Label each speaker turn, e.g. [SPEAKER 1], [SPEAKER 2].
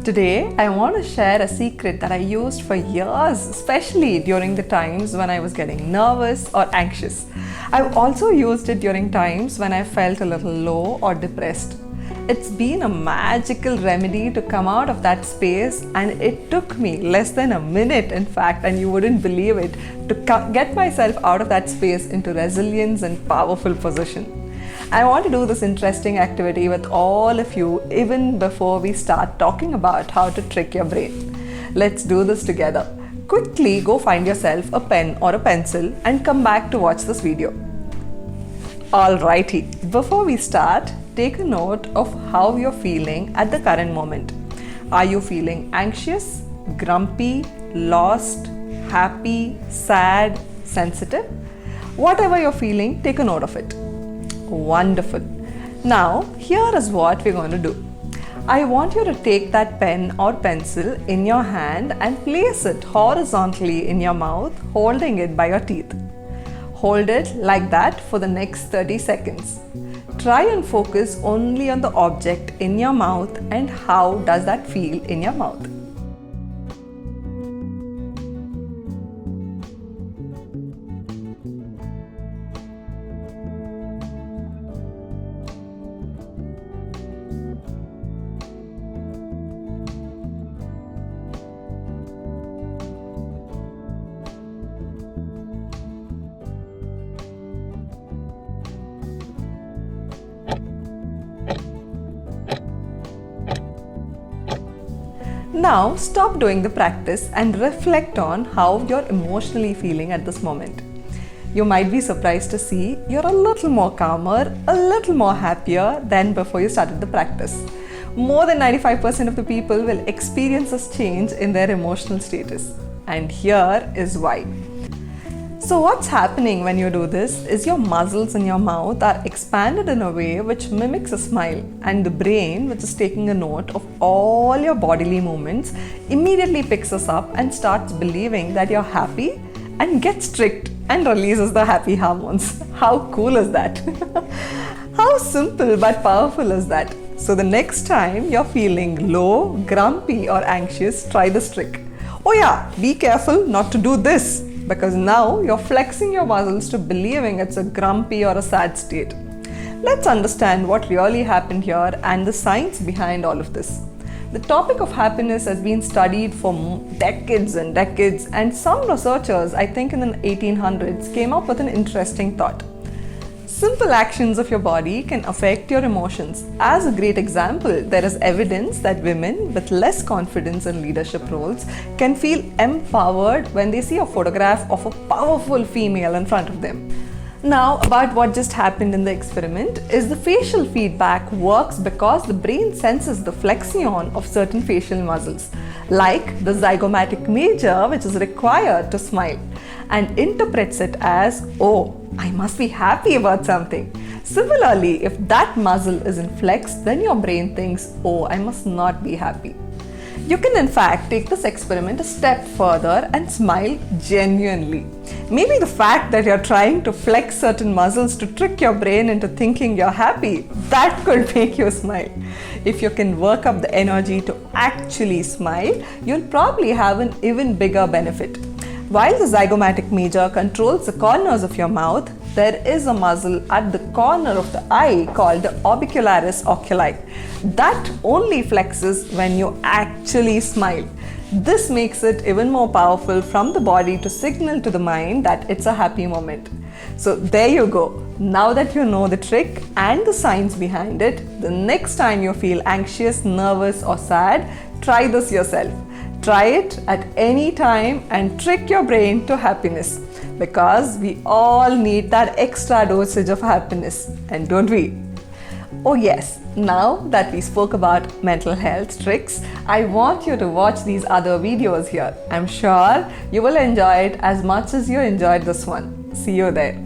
[SPEAKER 1] Today, I want to share a secret that I used for years, especially during the times when I was getting nervous or anxious. I've also used it during times when I felt a little low or depressed. It's been a magical remedy to come out of that space, and it took me less than a minute, in fact, and you wouldn't believe it, to get myself out of that space into resilience and powerful position. I want to do this interesting activity with all of you even before we start talking about how to trick your brain. Let's do this together. Quickly go find yourself a pen or a pencil and come back to watch this video. Alrighty, before we start, take a note of how you're feeling at the current moment. Are you feeling anxious, grumpy, lost, happy, sad, sensitive? Whatever you're feeling, take a note of it. Wonderful. Now, here is what we're going to do. I want you to take that pen or pencil in your hand and place it horizontally in your mouth, holding it by your teeth. Hold it like that for the next 30 seconds. Try and focus only on the object in your mouth and how does that feel in your mouth. Now stop doing the practice and reflect on how you're emotionally feeling at this moment. You might be surprised to see you're a little more calmer, a little more happier than before you started the practice. More than 95% of the people will experience this change in their emotional status. And here is why. So what's happening when you do this is your muscles in your mouth are expanded in a way which mimics a smile, and the brain, which is taking a note of all your bodily movements, immediately picks us up and starts believing that you're happy and gets tricked and releases the happy hormones. How cool is that? How simple but powerful is that? So the next time you're feeling low, grumpy or anxious, try this trick. Oh yeah, be careful not to do this, because now you're flexing your muscles to believing it's a grumpy or a sad state. Let's understand what really happened here and the science behind all of this. The topic of happiness has been studied for decades and decades, and some researchers, I think in the 1800s, came up with an interesting thought. Simple actions of your body can affect your emotions. As a great example, there is evidence that women with less confidence in leadership roles can feel empowered when they see a photograph of a powerful female in front of them. Now, about what just happened in the experiment is the facial feedback works because the brain senses the flexion of certain facial muscles, like the zygomatic major, which is required to smile, and interprets it as, oh, I must be happy about something. Similarly, if that muscle isn't flexed, then your brain thinks, oh, I must not be happy. You can in fact take this experiment a step further and smile genuinely. Maybe the fact that you're trying to flex certain muscles to trick your brain into thinking you're happy, that could make you smile. If you can work up the energy to actually smile, you'll probably have an even bigger benefit. While the zygomatic major controls the corners of your mouth, there is a muscle at the corner of the eye called the orbicularis oculi. That only flexes when you actually smile. This makes it even more powerful from the body to signal to the mind that it's a happy moment. So there you go. Now that you know the trick and the science behind it, the next time you feel anxious, nervous or sad, try this yourself. Try it at any time and trick your brain to happiness, because we all need that extra dosage of happiness, and don't we? Oh yes, now that we spoke about mental health tricks, I want you to watch these other videos here. I'm sure you will enjoy it as much as you enjoyed this one. See you there.